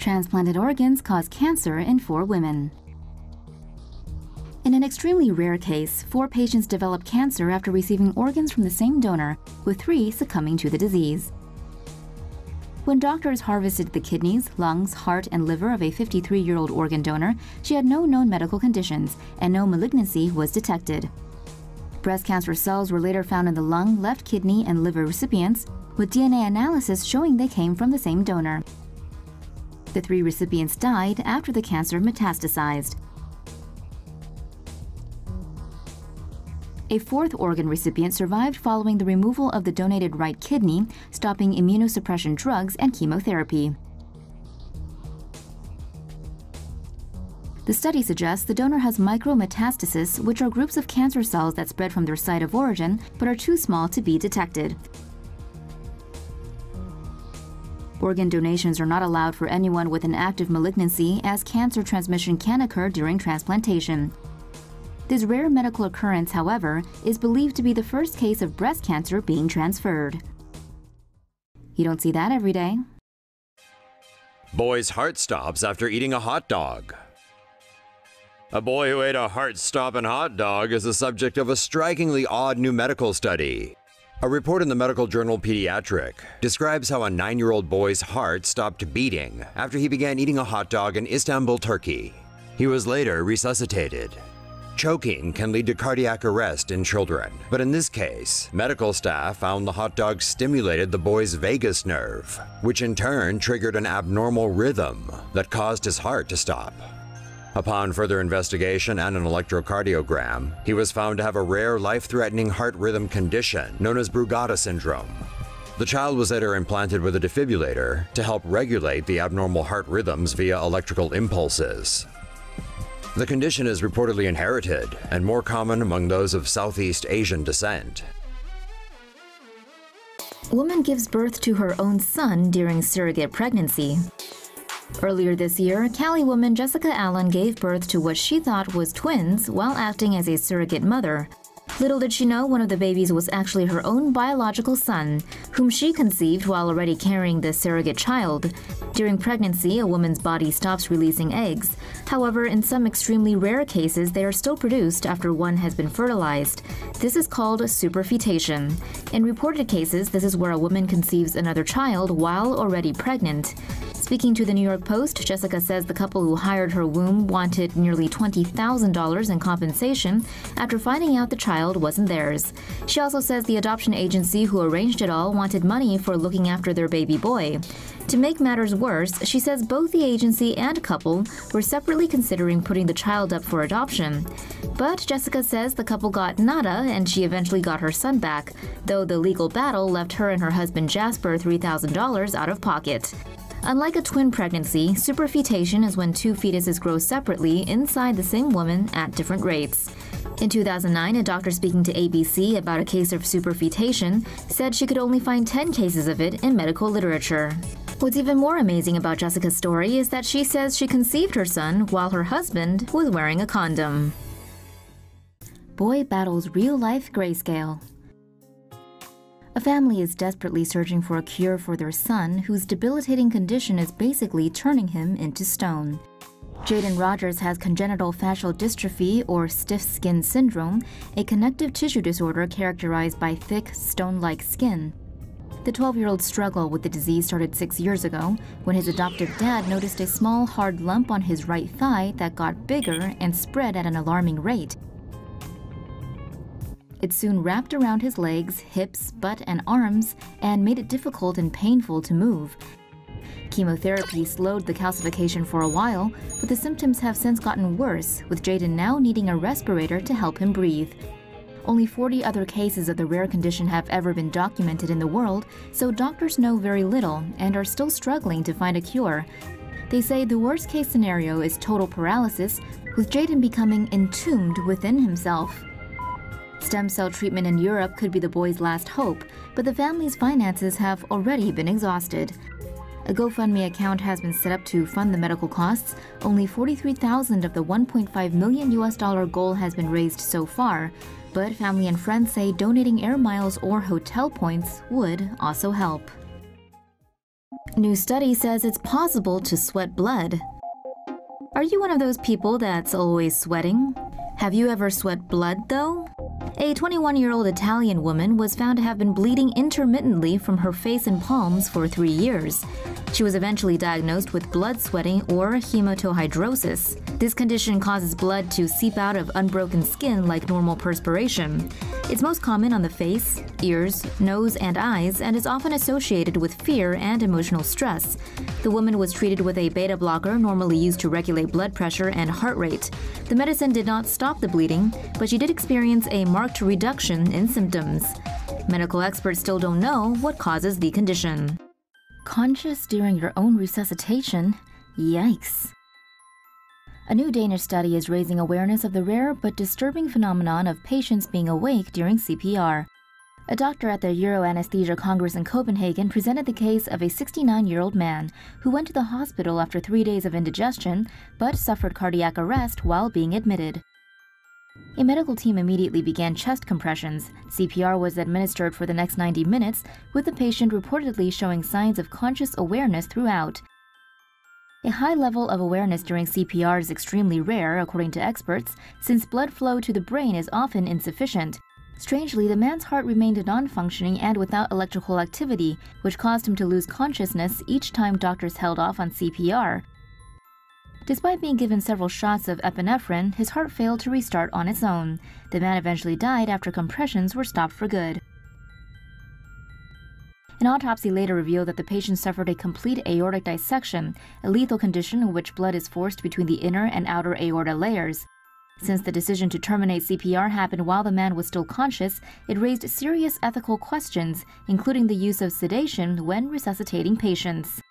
Transplanted organs cause cancer in 4 women. In an extremely rare case, 4 patients developed cancer after receiving organs from the same donor, with 3 succumbing to the disease. When doctors harvested the kidneys, lungs, heart, and liver of a 53-year-old organ donor, she had no known medical conditions, and no malignancy was detected. Breast cancer cells were later found in the lung, left kidney, and liver recipients, with DNA analysis showing they came from the same donor. The 3 recipients died after the cancer metastasized. A 4th organ recipient survived following the removal of the donated right kidney, stopping immunosuppression drugs and chemotherapy. The study suggests the donor has micrometastasis, which are groups of cancer cells that spread from their site of origin but are too small to be detected. Organ donations are not allowed for anyone with an active malignancy, as cancer transmission can occur during transplantation. This rare medical occurrence, however, is believed to be the first case of breast cancer being transferred. You don't see that every day. Boy's heart stops after eating a hot dog. A boy who ate a heart-stopping hot dog is the subject of a strikingly odd new medical study. A report in the medical journal Pediatric describes how a 9-year-old boy's heart stopped beating after he began eating a hot dog in Istanbul, Turkey. He was later resuscitated. Choking can lead to cardiac arrest in children, but in this case, medical staff found the hot dog stimulated the boy's vagus nerve, which in turn triggered an abnormal rhythm that caused his heart to stop. Upon further investigation and an electrocardiogram, he was found to have a rare life-threatening heart rhythm condition known as Brugada syndrome. The child was later implanted with a defibrillator to help regulate the abnormal heart rhythms via electrical impulses. The condition is reportedly inherited and more common among those of Southeast Asian descent. Woman gives birth to her own son during surrogate pregnancy. Earlier this year, Cali woman Jessica Allen gave birth to what she thought was twins while acting as a surrogate mother. Little did she know one of the babies was actually her own biological son, whom she conceived while already carrying the surrogate child. During pregnancy, a woman's body stops releasing eggs. However, in some extremely rare cases, they are still produced after one has been fertilized. This is called superfetation. In reported cases, this is where a woman conceives another child while already pregnant. Speaking to the New York Post, Jessica says the couple who hired her womb wanted nearly $20,000 in compensation after finding out the child wasn't theirs. She also says the adoption agency who arranged it all wanted money for looking after their baby boy. To make matters worse, she says both the agency and couple were separately considering putting the child up for adoption. But Jessica says the couple got nada and she eventually got her son back, though the legal battle left her and her husband Jasper $3,000 out of pocket. Unlike a twin pregnancy, superfetation is when 2 fetuses grow separately inside the same woman at different rates. In 2009, a doctor speaking to ABC about a case of superfetation said she could only find 10 cases of it in medical literature. What's even more amazing about Jessica's story is that she says she conceived her son while her husband was wearing a condom. Boy battles real-life grayscale. A family is desperately searching for a cure for their son, whose debilitating condition is basically turning him into stone. Jaden Rogers has congenital fascial dystrophy, or stiff skin syndrome, a connective tissue disorder characterized by thick, stone-like skin. The 12-year-old's struggle with the disease started 6 years ago, when his adoptive dad noticed a small, hard lump on his right thigh that got bigger and spread at an alarming rate. It soon wrapped around his legs, hips, butt, and arms, and made it difficult and painful to move. Chemotherapy slowed the calcification for a while, but the symptoms have since gotten worse, with Jaden now needing a respirator to help him breathe. Only 40 other cases of the rare condition have ever been documented in the world, so doctors know very little and are still struggling to find a cure. They say the worst-case scenario is total paralysis, with Jaden becoming entombed within himself. Stem cell treatment in Europe could be the boy's last hope, but the family's finances have already been exhausted. A GoFundMe account has been set up to fund the medical costs. Only $43,000 of the $1.5 million goal has been raised so far, but family and friends say donating air miles or hotel points would also help. New study says it's possible to sweat blood. Are you one of those people that's always sweating? Have you ever sweat blood, though? A 21-year-old Italian woman was found to have been bleeding intermittently from her face and palms for 3 years. She was eventually diagnosed with blood sweating or hematohidrosis. This condition causes blood to seep out of unbroken skin like normal perspiration. It's most common on the face, ears, nose, and eyes, and is often associated with fear and emotional stress. The woman was treated with a beta blocker normally used to regulate blood pressure and heart rate. The medicine did not stop the bleeding, but she did experience a marked reduction in symptoms. Medical experts still don't know what causes the condition. Conscious during your own resuscitation? Yikes. A new Danish study is raising awareness of the rare but disturbing phenomenon of patients being awake during CPR. A doctor at the Euro-Anesthesia Congress in Copenhagen presented the case of a 69-year-old man who went to the hospital after 3 days of indigestion but suffered cardiac arrest while being admitted. A medical team immediately began chest compressions. CPR was administered for the next 90 minutes, with the patient reportedly showing signs of conscious awareness throughout. A high level of awareness during CPR is extremely rare, according to experts, since blood flow to the brain is often insufficient. Strangely, the man's heart remained non-functioning and without electrical activity, which caused him to lose consciousness each time doctors held off on CPR. Despite being given several shots of epinephrine, his heart failed to restart on its own. The man eventually died after compressions were stopped for good. An autopsy later revealed that the patient suffered a complete aortic dissection, a lethal condition in which blood is forced between the inner and outer aorta layers. Since the decision to terminate CPR happened while the man was still conscious, it raised serious ethical questions, including the use of sedation when resuscitating patients.